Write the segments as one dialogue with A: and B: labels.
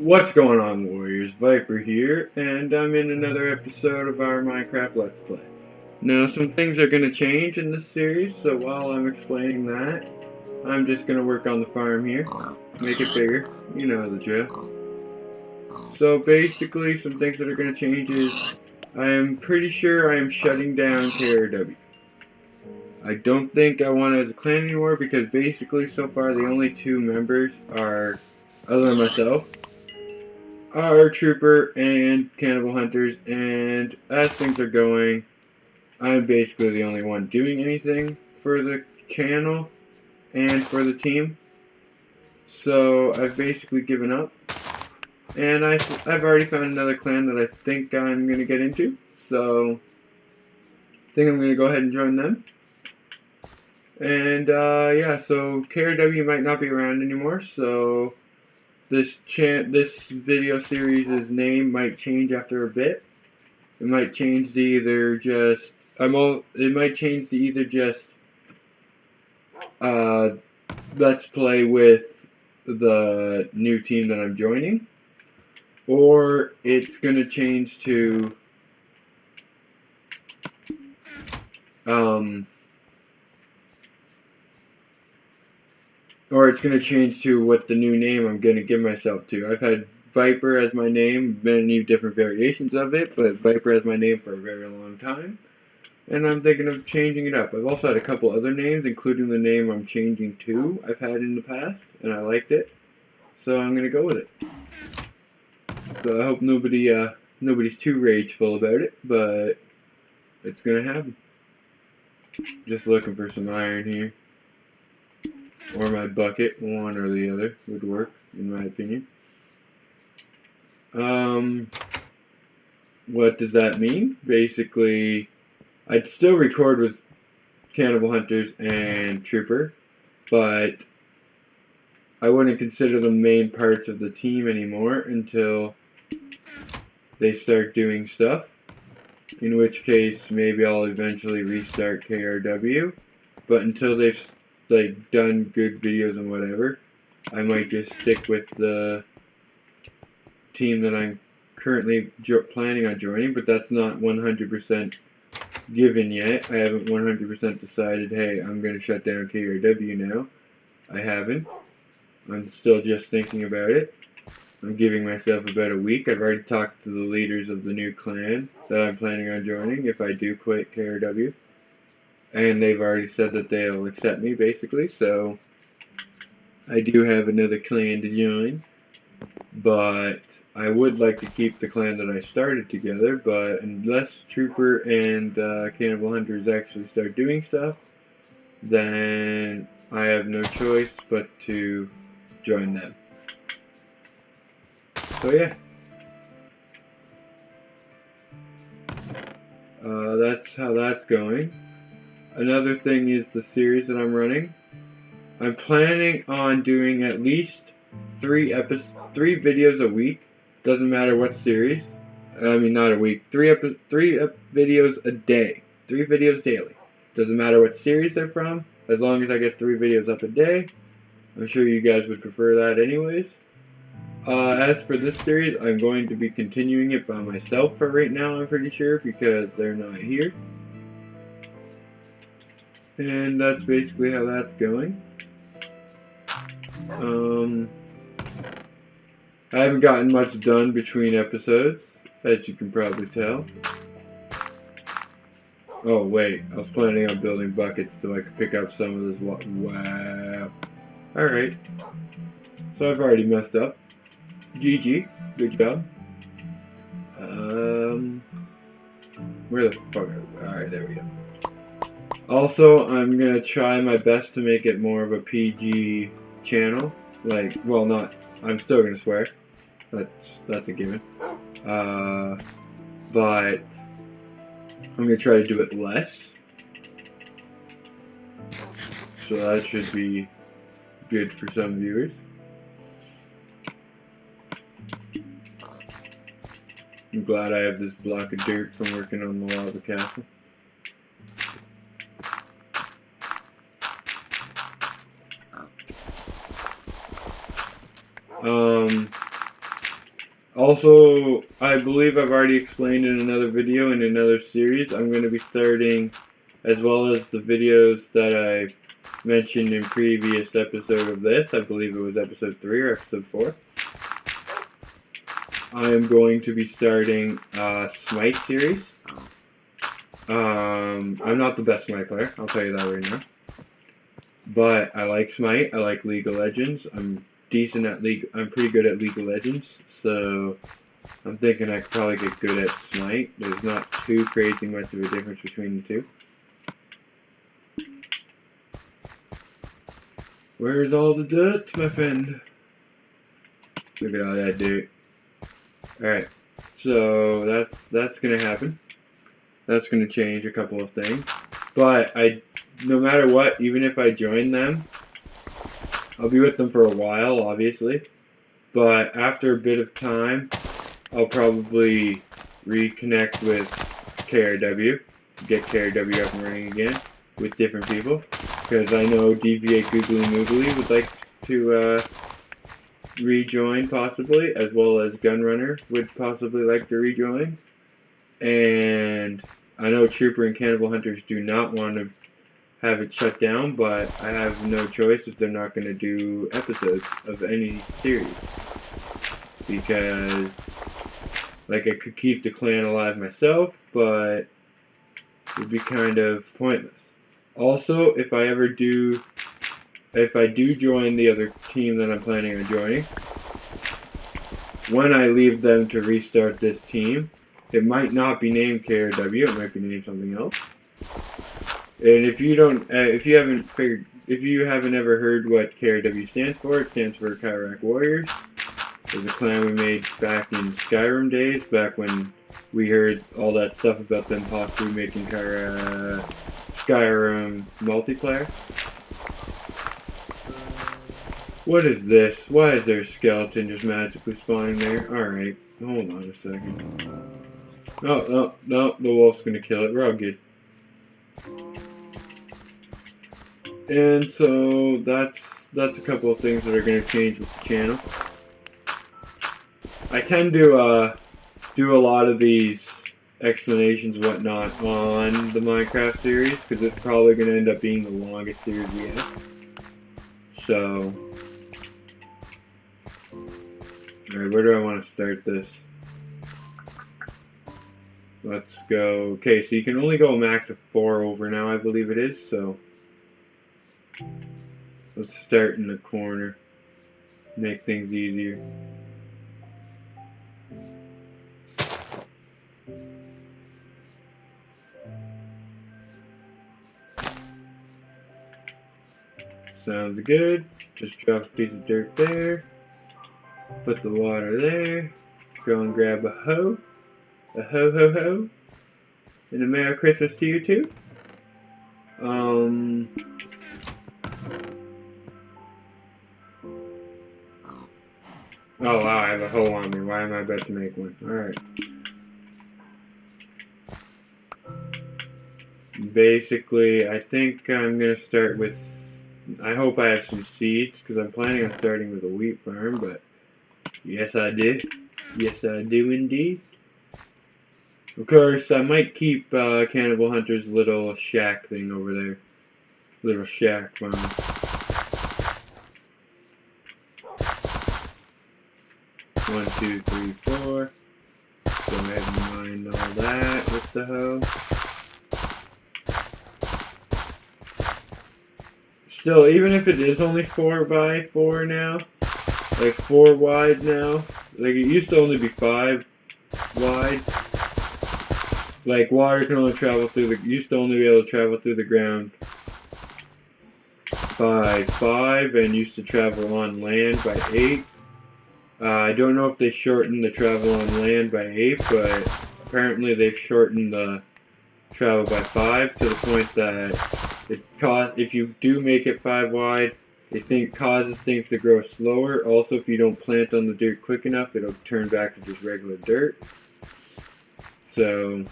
A: What's going on, Warriors? Viper here, and I'm in another episode of our Minecraft Let's Play. Now, some things are going to change in this series, so while I'm explaining that, I'm just going to work on the farm here, make it bigger, you know the drill. So basically, some things that are going to change is, I am pretty sure I am shutting down KRW. I don't think I want it as a clan anymore, because basically, so far, the only two members are, other than myself, are Trooper and Cannibal Hunters, and as things are going, I'm basically the only one doing anything for the channel and for the team. So I've basically given up, and I've already found another clan that I think I'm going to get into, so I think I'm going to go ahead and join them. And yeah, so KRW might not be around anymore, so this video series' name might change after a bit. It might change to either just Let's Play with the new team that I'm joining, or it's gonna change to what the new name I'm gonna give myself to. I've had Viper as my name, many different variations of it, but Viper as my name for a very long time. And I'm thinking of changing it up. I've also had a couple other names, including the name I'm changing to I've had in the past, and I liked it. So I'm going to go with it. So I hope nobody's too rageful about it, but it's going to happen. Just looking for some iron here. Or my bucket, one or the other would work, in my opinion. What does that mean? Basically, I'd still record with Cannibal Hunters and Trooper, but I wouldn't consider them main parts of the team anymore until they start doing stuff, in which case maybe I'll eventually restart KRW, but until they've done good videos and whatever, I might just stick with the team that I'm currently planning on joining, but that's not 100% given yet. I haven't 100% decided, hey, I'm going to shut down KRW now. I haven't. I'm still just thinking about it. I'm giving myself about a week. I've already talked to the leaders of the new clan that I'm planning on joining if I do quit KRW. And they've already said that they'll accept me, basically, so I do have another clan to join. But I would like to keep the clan that I started together, but unless Trooper and Cannibal Hunters actually start doing stuff, then I have no choice but to join them. So yeah. That's how that's going. Another thing is the series that I'm running. I'm planning on doing at least 3 videos a week. Doesn't matter what series. I mean, not a week. 3 videos a day. 3 videos daily. Doesn't matter what series they're from. As long as I get 3 videos up a day. I'm sure you guys would prefer that anyways. As for this series, I'm going to be continuing it by myself for right now, I'm pretty sure, because they're not here. And that's basically how that's going. I haven't gotten much done between episodes, as you can probably tell. Oh wait, I was planning on building buckets so I could pick up some of this water. Wow. Alright. So I've already messed up. GG. Good job. Where the fuck are we? Alright, there we go. Also, I'm gonna try my best to make it more of a PG channel. Like, well, not. I'm still gonna swear. That's a given. But I'm gonna try to do it less. So that should be good for some viewers. I'm glad I have this block of dirt from working on the lava castle. Also, I believe I've already explained in another video in another series, I'm going to be starting, as well as the videos that I mentioned in previous episode of this, I believe it was episode 3 or episode 4, I am going to be starting a Smite series. I'm not the best Smite player, I'll tell you that right now. But I like Smite, I like League of Legends, I'm decent at I'm pretty good at League of Legends, so I'm thinking I could probably get good at Smite. There's not too crazy much of a difference between the two. Where's all the dirt, my friend? Look at all that dirt. Alright, so that's gonna happen. That's gonna change a couple of things. But no matter what, even if I join them, I'll be with them for a while, obviously. But after a bit of time, I'll probably reconnect with KRW, get KRW up and running again with different people, because I know Deviate Googly Moogly would like to rejoin possibly, as well as Gunrunner would possibly like to rejoin, and I know Trooper and Cannibal Hunters do not want to have it shut down, but I have no choice if they're not going to do episodes of any series, because like I could keep the clan alive myself, but it would be kind of pointless. Also, if I do join the other team that I'm planning on joining, when I leave them to restart this team, it might not be named KRW, it might be named something else. And if you haven't ever heard what KRW stands for, it stands for KRW Warriors. It was a clan we made back in Skyrim days, back when we heard all that stuff about them possibly making Skyrim multiplayer. What is this? Why is there a skeleton just magically spawning there? Alright, hold on a second. No, the wolf's gonna kill it. We're all good. And so that's a couple of things that are gonna change with the channel. I tend to do a lot of these explanations and whatnot on the Minecraft series, because it's probably going to end up being the longest series we have. So, alright, where do I want to start this? Let's go. Okay, so you can only go a max of 4 over now, I believe it is, so let's start in the corner. Make things easier. Sounds good. Just drop a piece of dirt there. Put the water there. Go and grab a hoe. A ho ho ho. And a Merry Christmas to you too. Oh wow, I have a hoe on me. Why am I about to make one? Alright. Basically, I think I'm going to start with... I hope I have some seeds, because I'm planning on starting with a wheat farm, but... Yes, I do. Yes, I do indeed. Of course, I might keep Cannibal Hunter's little shack thing over there. Little shack farm. 1, 2, 3, 4. Go ahead and mine all that with the hoe. Still, even if it is only 4 by 4 now, like 4 wide now, like it used to only be 5 wide. Like water can only travel through used to only be able to travel through the ground by 5 and used to travel on land by 8. I don't know if they shortened the travel on land by 8, but apparently they've shortened the travel by 5 to the point that if you do make it 5 wide, it causes things to grow slower. Also, if you don't plant on the dirt quick enough, it'll turn back to just regular dirt. So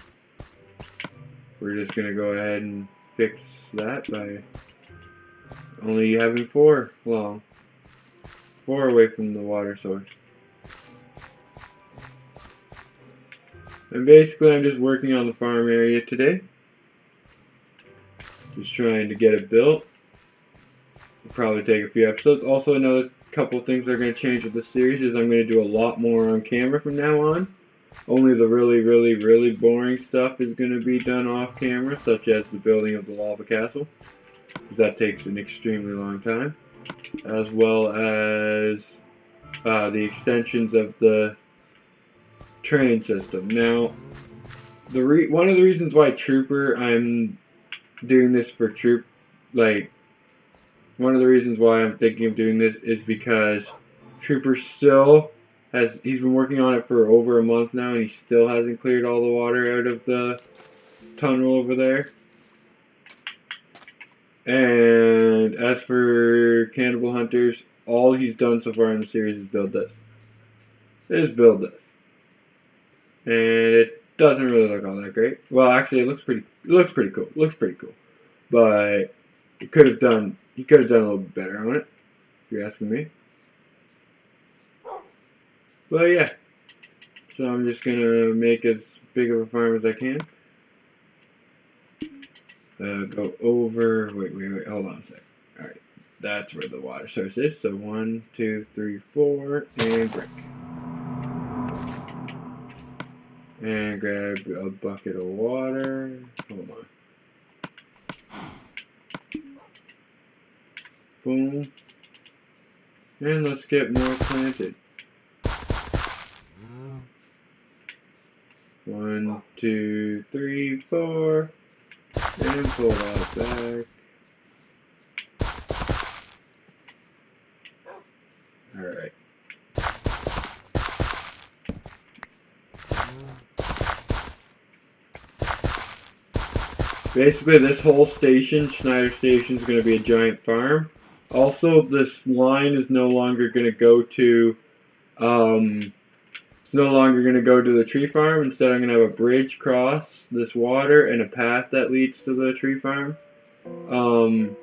A: we're just gonna go ahead and fix that by only having 4 long, 4 away from the water source. And basically I'm just working on the farm area today. Just trying to get it built. It'll probably take a few episodes. Also, another couple things that are going to change with this series is I'm going to do a lot more on camera from now on. Only the really boring stuff is going to be done off camera, such as the building of the lava castle, because that takes an extremely long time, as well as the extensions of the train system. Now, one of the reasons why Trooper, I'm doing this for one of the reasons why I'm thinking of doing this is because Trooper still he's been working on it for over a month now, and he still hasn't cleared all the water out of the tunnel over there. And as for Cannibal Hunters, all he's done so far in the series is build this. And it doesn't really look all that great. Well, actually, it looks pretty cool. But he could have done a little bit better on it, if you're asking me. But yeah, so I'm just gonna make as big of a farm as I can. Go over, wait, hold on a sec. Alright, that's where the water source is. So 1, 2, 3, 4, and brick. And grab a bucket of water. Hold on. Boom. And let's get more planted. 1, 2, 3, 4. And pull that back. Alright. Basically, this whole station, Schneider Station, is going to be a giant farm. Also, this line is no longer going to go to, it's no longer going to go to the tree farm. Instead, I'm going to have a bridge across this water and a path that leads to the tree farm. And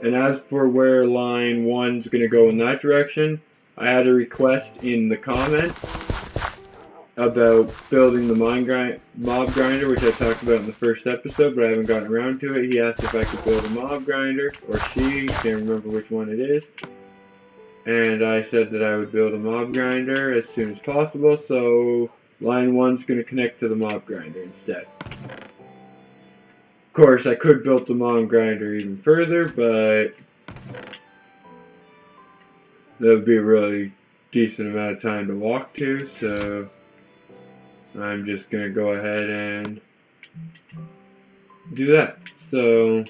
A: as for where line 1's going to go in that direction, I had a request in the comments about building the mob grinder, which I talked about in the first episode, but I haven't gotten around to it. He asked if I could build a mob grinder, or she, can't remember which one it is. And I said that I would build a mob grinder as soon as possible, so line 1's going to connect to the mob grinder instead. Of course, I could build the mob grinder even further, but that would be a really decent amount of time to walk to, so I'm just going to go ahead and do that. So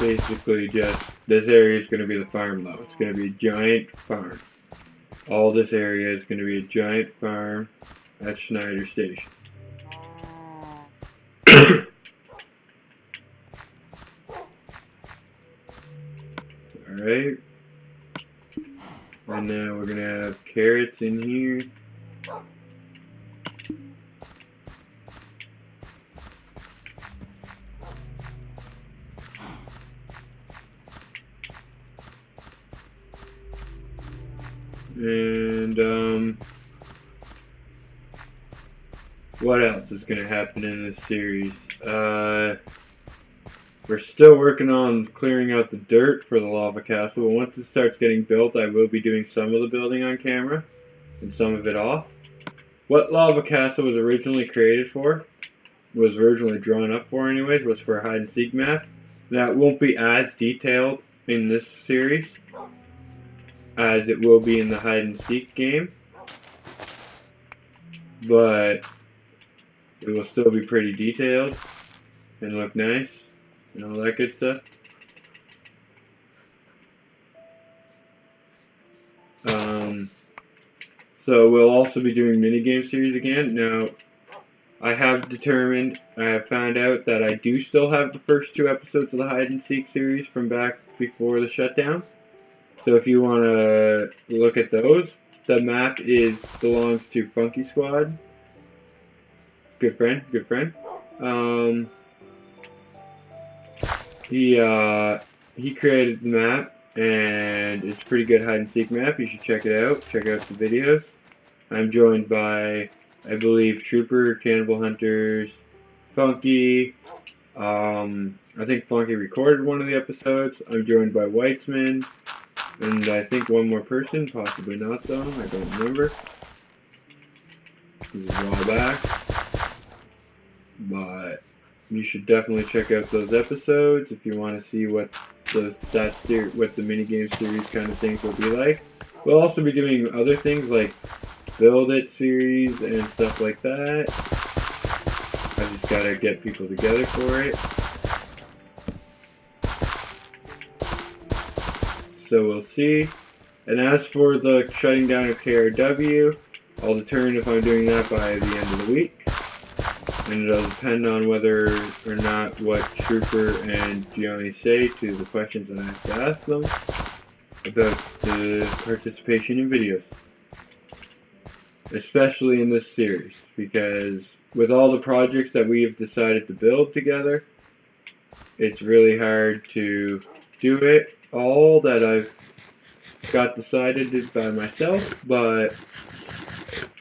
A: basically just, this area is going to be the farm though. It's going to be a giant farm. All this area is going to be a giant farm at Schneider Station. Alright. And now we're going to have carrots in here. And, what else is going to happen in this series? We're still working on clearing out the dirt for the lava castle, but once it starts getting built, I will be doing some of the building on camera, and some of it off. What lava castle was originally created for, was originally drawn up for anyways, was for a hide-and-seek map. That won't be as detailed in this series as it will be in the hide-and-seek game, but it will still be pretty detailed and look nice and all that good stuff. So we'll also be doing minigame series again. Now, I have found out that I do still have the first 2 episodes of the hide-and-seek series from back before the shutdown. So if you want to look at those, the map belongs to Funky Squad. Good friend. He created the map, and it's a pretty good hide and seek map. You should check it out. Check out the videos. I'm joined by, I believe, Trooper, Cannibal Hunters, Funky. I think Funky recorded one of the episodes. I'm joined by Weitzman, and I think one more person, possibly not though. I don't remember. This is a while back, but you should definitely check out those episodes if you want to see what what the minigame series kind of things will be like. We'll also be doing other things like Build It series and stuff like that. I just gotta get people together for it. So we'll see. And as for the shutting down of KRW, I'll determine if I'm doing that by the end of the week. And it'll depend on whether or not what Trooper and Gianni say to the questions that I have to ask them about the participation in videos. Especially in this series, because with all the projects that we have decided to build together, it's really hard to do it all that I've got decided by myself, but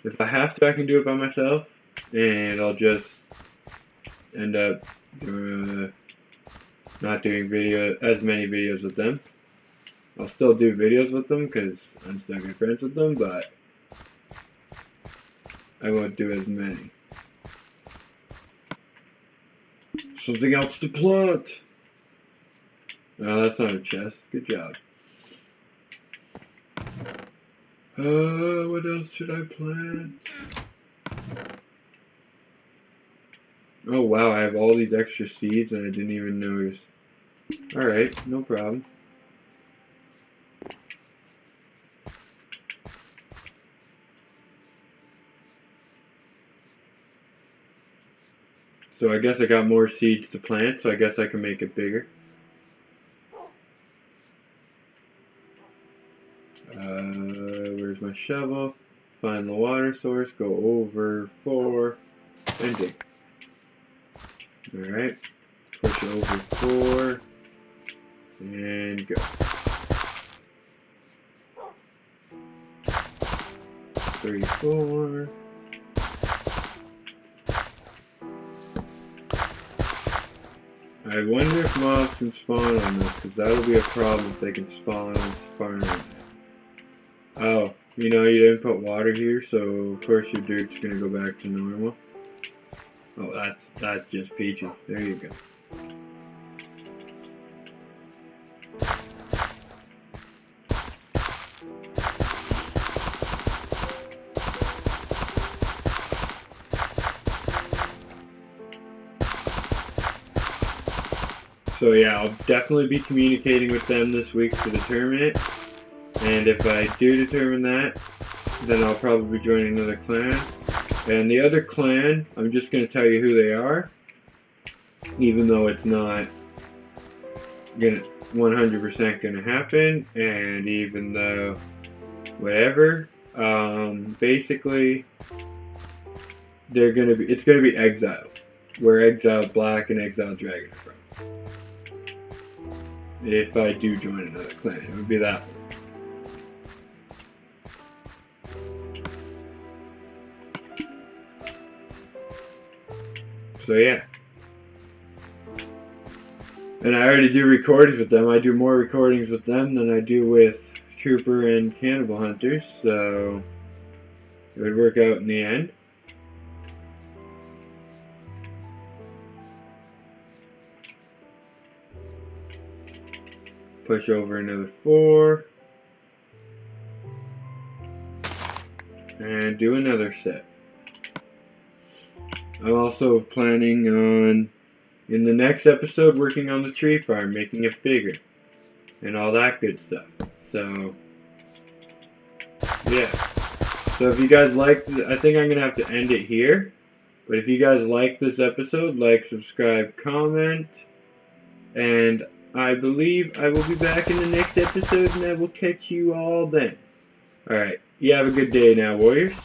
A: if I have to, I can do it by myself, and I'll just end up not doing as many videos with them. I'll still do videos with them because I'm still good friends with them, but I won't do as many. Something else to plant! Oh, that's not a chest. Good job. What else should I plant? Oh wow, I have all these extra seeds and I didn't even notice. Alright, no problem. So I guess I got more seeds to plant, so I guess I can make it bigger. Where's my shovel? Find the water source, go over 4, and dig. Alright, push over 4, and go. 3, 4. I wonder if mobs can spawn on this, because that'll be a problem if they can spawn on farm. Oh, you know, you didn't put water here, so of course your dirt's gonna go back to normal. Oh, that's just peachy. There you go. So yeah, I'll definitely be communicating with them this week to determine it. And if I do determine that, then I'll probably join another clan. And the other clan, I'm just going to tell you who they are, even though it's not 100% going to happen, and even though whatever, basically, it's going to be Exiled, where Exiled Black and Exiled Dragon are from. If I do join another clan, it would be that one. So yeah. And I already do recordings with them. I do more recordings with them than I do with Trooper and Cannibal Hunters, so it would work out in the end. Push over another 4. And do another set. I'm also planning on, in the next episode, working on the tree farm, making it bigger, and all that good stuff. So, yeah. So if you guys like, I think I'm going to have to end it here. But if you guys like this episode, like, subscribe, comment, and I believe I will be back in the next episode, and I will catch you all then. Alright, you have a good day now, Warriors.